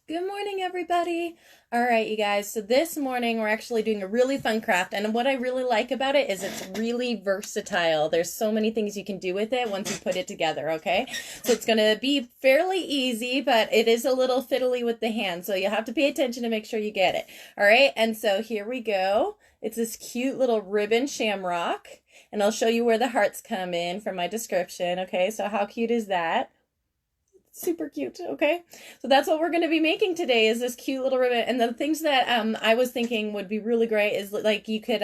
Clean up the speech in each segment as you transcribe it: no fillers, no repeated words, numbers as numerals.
Good morning, everybody. All right, you guys. So this morning we're actually doing a really fun craft, and what I really like about it is it's really versatile. There's so many things you can do with it once you put it together, okay? So it's going to be fairly easy, but it is a little fiddly with the hand, so you have to pay attention to make sure you get it. All right, and so here we go. It's this cute little ribbon shamrock, and I'll show you where the hearts come in from my description, okay? So how cute is that? Super cute. Okay, so that's what we're going to be making today, is this cute little ribbon. And the things that I was thinking would be really great is like you could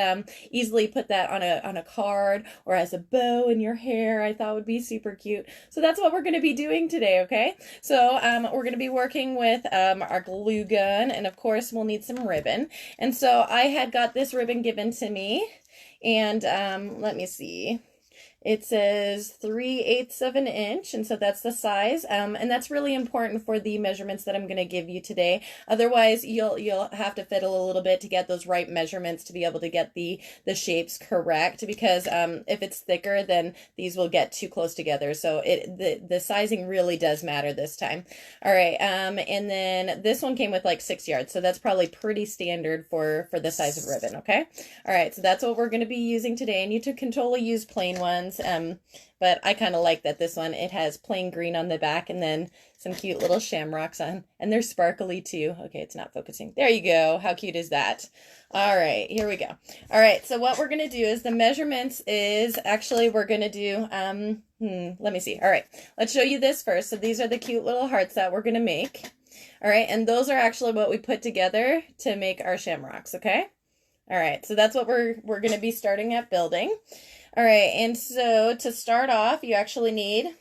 easily put that on a card or as a bow in your hair. I thought would be super cute. So that's what we're going to be doing today. Okay, so we're going to be working with our glue gun, and of course we'll need some ribbon. And so I had got this ribbon given to me, and let me see. It says 3/8 of an inch, and so that's the size. And that's really important for the measurements that I'm going to give you today. Otherwise, you'll have to fiddle a little bit to get those right measurements to be able to get the shapes correct. Because if it's thicker, then these will get too close together. So the sizing really does matter this time. All right. And then this one came with like 6 yards, so that's probably pretty standard for the size of ribbon. Okay. All right. So that's what we're going to be using today, and you can totally use plain ones. But I kind of like that this one, it has plain green on the back and then some cute little shamrocks on, and they're sparkly too. Okay, it's not focusing. There you go. How cute is that? All right, here we go. All right, so what we're going to do is the measurements is actually we're going to do, let me see. All right, let's show you this first. So these are the cute little hearts that we're going to make. All right, and those are actually what we put together to make our shamrocks, okay? All right, so that's what we're going to be starting at building. All right, and so to start off, you actually need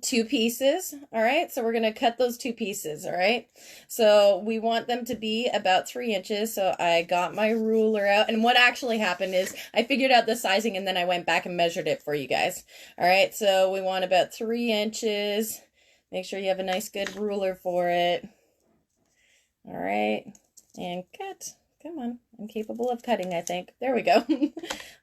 2 pieces. All right, so we're going to cut those 2 pieces. All right, so we want them to be about 3 inches. So I got my ruler out, and what actually happened is I figured out the sizing and then I went back and measured it for you guys. All right, so we want about 3 inches. Make sure you have a nice good ruler for it. All right, and cut. Come on, I'm capable of cutting, I think. There we go.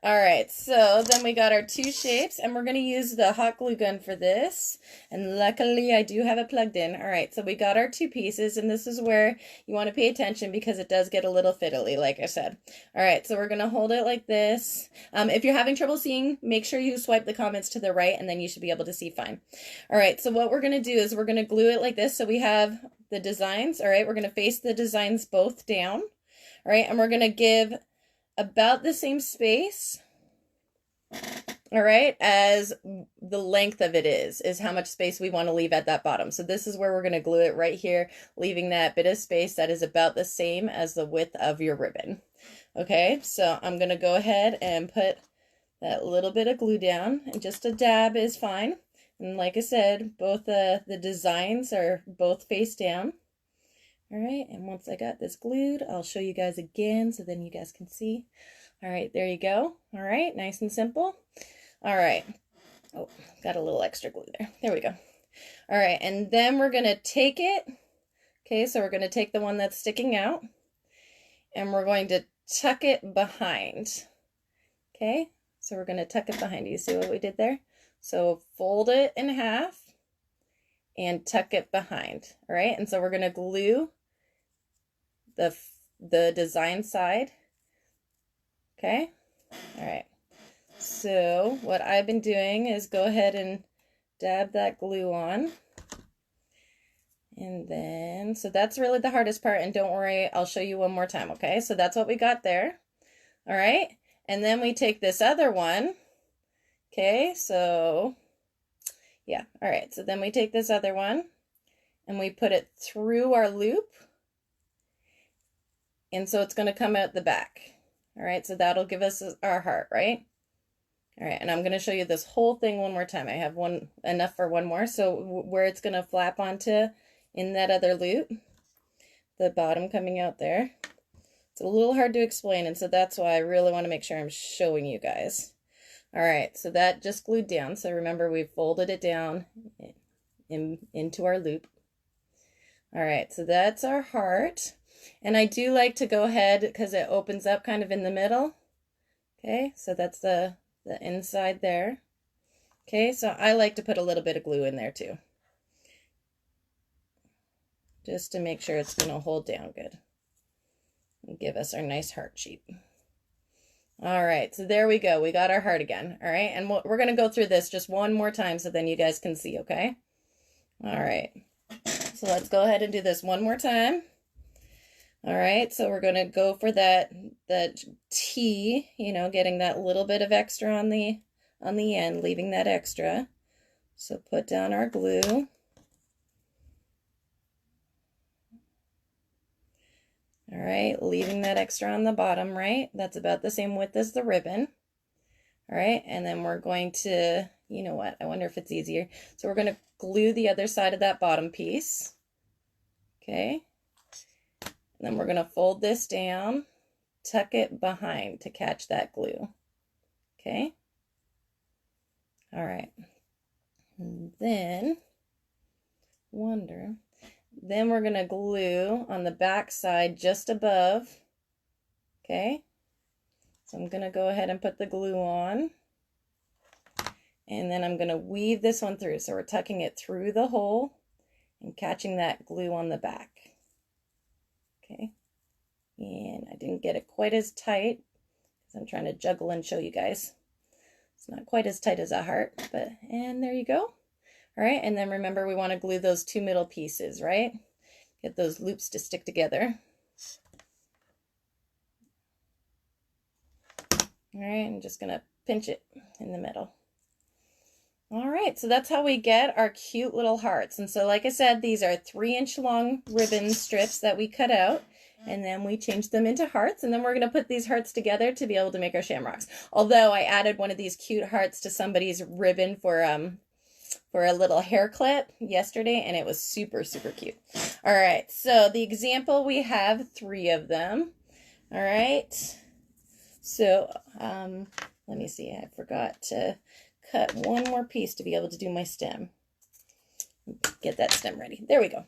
All right, so then we got our 2 shapes, and we're going to use the hot glue gun for this. And luckily, I do have it plugged in. All right, so we got our 2 pieces, and this is where you want to pay attention because it does get a little fiddly, like I said. All right, so we're going to hold it like this. If you're having trouble seeing, make sure you swipe the comments to the right, and then you should be able to see fine. All right, so what we're going to do is we're going to glue it like this. So we have the designs. All right, we're going to face the designs both down. All right, and we're going to give about the same space, all right, as the length of it is how much space we want to leave at that bottom. So this is where we're going to glue it right here, leaving that bit of space that is about the same as the width of your ribbon. Okay, so I'm going to go ahead and put that little bit of glue down, and just a dab is fine. And like I said, both the designs are both face down. All right, and once I got this glued, I'll show you guys again so then you guys can see. All right, there you go. All right, nice and simple. All right. Oh, got a little extra glue there. There we go. All right, and then we're going to take it. Okay, so we're going to take the one that's sticking out, and we're going to tuck it behind. Okay, so we're going to tuck it behind. You see what we did there? So fold it in half and tuck it behind. All right, and so we're going to glue the design side. Okay. All right. So what I've been doing is go ahead and dab that glue on. And then, so that's really the hardest part, and don't worry, I'll show you one more time, okay? So that's what we got there. All right. And then we take this other one. Okay, so yeah. All right. So then we take this other one and we put it through our loop. And so it's going to come out the back. All right, so that'll give us our heart, right? All right, and I'm going to show you this whole thing one more time. I have enough for one more. So where it's going to flap onto in that other loop, the bottom coming out there. It's a little hard to explain, and so that's why I really want to make sure I'm showing you guys. All right, so that just glued down. So remember, we folded it down into our loop. All right, so that's our heart. And I do like to go ahead because it opens up kind of in the middle. Okay, so that's the inside there. Okay, so I like to put a little bit of glue in there too. just to make sure it's going to hold down good and give us our nice heart shape. All right, so there we go. We got our heart again. All right, and we're going to go through this just one more time so then you guys can see, okay? All right, so let's go ahead and do this one more time. All right, so we're going to go for that T, you know, getting that little bit of extra on the end, leaving that extra. So put down our glue. All right, leaving that extra on the bottom, right? That's about the same width as the ribbon. All right, and then we're going to, you know what, I wonder if it's easier. So we're going to glue the other side of that bottom piece. Okay, and then we're going to fold this down, tuck it behind to catch that glue. Okay, all right, and then then we're going to glue on the back side just above. Okay, so I'm going to go ahead and put the glue on, and then I'm going to weave this one through. So we're tucking it through the hole and catching that glue on the back. Okay, and I didn't get it quite as tight because I'm trying to juggle and show you guys. It's not quite as tight as a heart, but, and there you go. All right, and then remember we want to glue those two middle pieces, right? Get those loops to stick together. All right, I'm just going to pinch it in the middle. All right, so that's how we get our cute little hearts. And so like I said, these are 3-inch long ribbon strips that we cut out, and then we changed them into hearts, and then we're going to put these hearts together to be able to make our shamrocks. Although I added one of these cute hearts to somebody's ribbon for a little hair clip yesterday, and it was super, super cute. All right, so the example, we have 3 of them. All right, so let me see, I forgot to cut one more piece to be able to do my stem. Get that stem ready. There we go.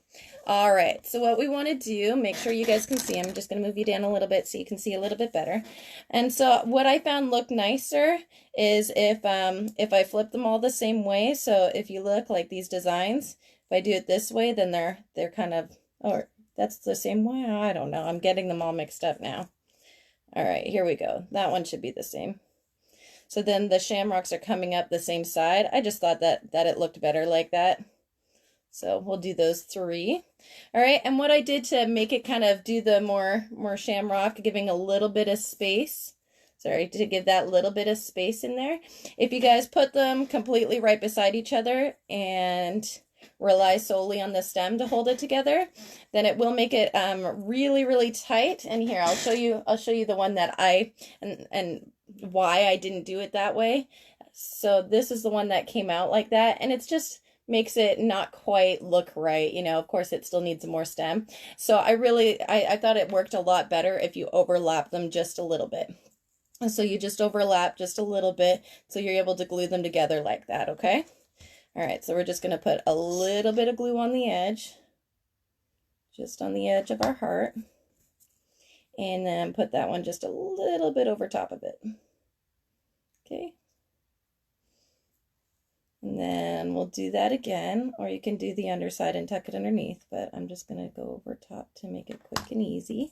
All right, so what we want to do, make sure you guys can see, I'm just going to move you down a little bit so you can see a little bit better. And so what I found looked nicer is if I flip them all the same way. So if you look like these designs, if I do it this way, then they're kind of, or that's the same way. I don't know. I'm getting them all mixed up now. All right, here we go. That one should be the same. So then the shamrocks are coming up the same side. I just thought that it looked better like that. So we'll do those 3. All right, and what I did to make it kind of do the more shamrock, giving a little bit of space, sorry, to give that little bit of space in there. If you guys put them completely right beside each other and rely solely on the stem to hold it together, then it will make it really, really tight. And here, I'll show you the one that and why I didn't do it that way. So this is the one that came out like that, and it's just makes it not quite look right. You know, of course it still needs more stem. So I thought it worked a lot better if you overlap them just a little bit. So you just overlap just a little bit so you're able to glue them together like that, okay? All right, so we're just going to put a little bit of glue on the edge, just on the edge of our heart, and then put that one just a little bit over top of it. Okay. And then we'll do that again, or you can do the underside and tuck it underneath, but I'm just going to go over top to make it quick and easy.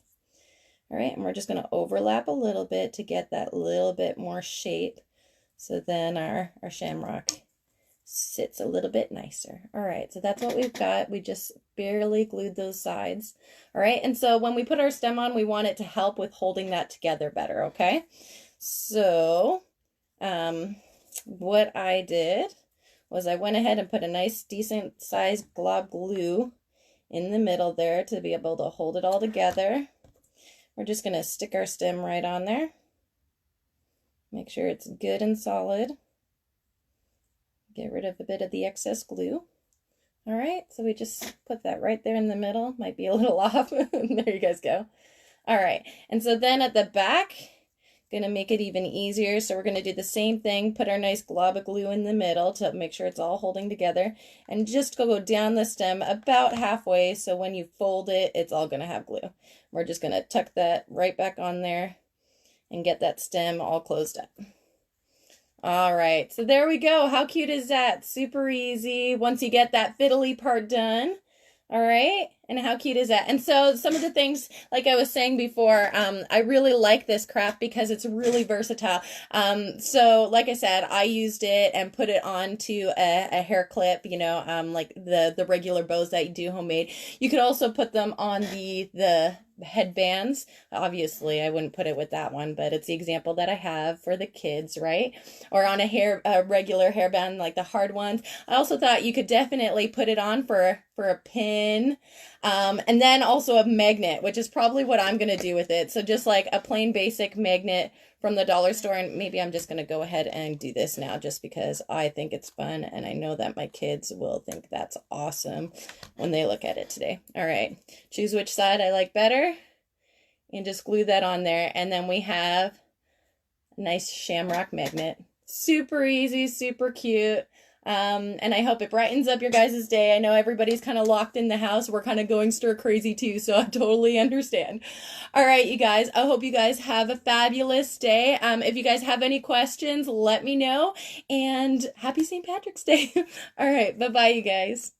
All right, and we're just going to overlap a little bit to get that little bit more shape, so then our shamrock sits a little bit nicer. All right, so that's what we've got. We just barely glued those sides. All right, and so when we put our stem on, we want it to help with holding that together better, okay? So what I did was I went ahead and put a nice decent sized glob glue in the middle there to be able to hold it all together. We're just going to stick our stem right on there. Make sure it's good and solid. Get rid of a bit of the excess glue. All right, so we just put that right there in the middle. Might be a little off. There you guys go. All right, and so then at the back, going to make it even easier. So we're going to do the same thing, put our nice glob of glue in the middle to make sure it's all holding together, and just go down the stem about halfway, so when you fold it, it's all going to have glue. We're just going to tuck that right back on there and get that stem all closed up. All right, so there we go. How cute is that? Super easy once you get that fiddly part done. All right, And how cute is that? And so some of the things, like I was saying before, I really like this craft because it's really versatile. So like I said, I used it and put it onto a hair clip, you know, like the regular bows that you do homemade. You could also put them on the headbands. Obviously, I wouldn't put it with that one, but it's the example that I have for the kids, right? Or on a regular hairband, like the hard ones. I also thought you could definitely put it on for a pin. And then also a magnet, which is probably what I'm going to do with it. So just like a plain basic magnet from the dollar store. And maybe I'm just going to go ahead and do this now just because I think it's fun. And I know that my kids will think that's awesome when they look at it today. All right. Choose which side I like better and just glue that on there. And then we have a nice shamrock magnet. Super easy, super cute. And I hope it brightens up your guys' day. I know everybody's kind of locked in the house. We're kind of going stir crazy too, so I totally understand. All right, you guys, I hope you guys have a fabulous day. If you guys have any questions, let me know. And happy St. Patrick's Day. All right, bye-bye, you guys.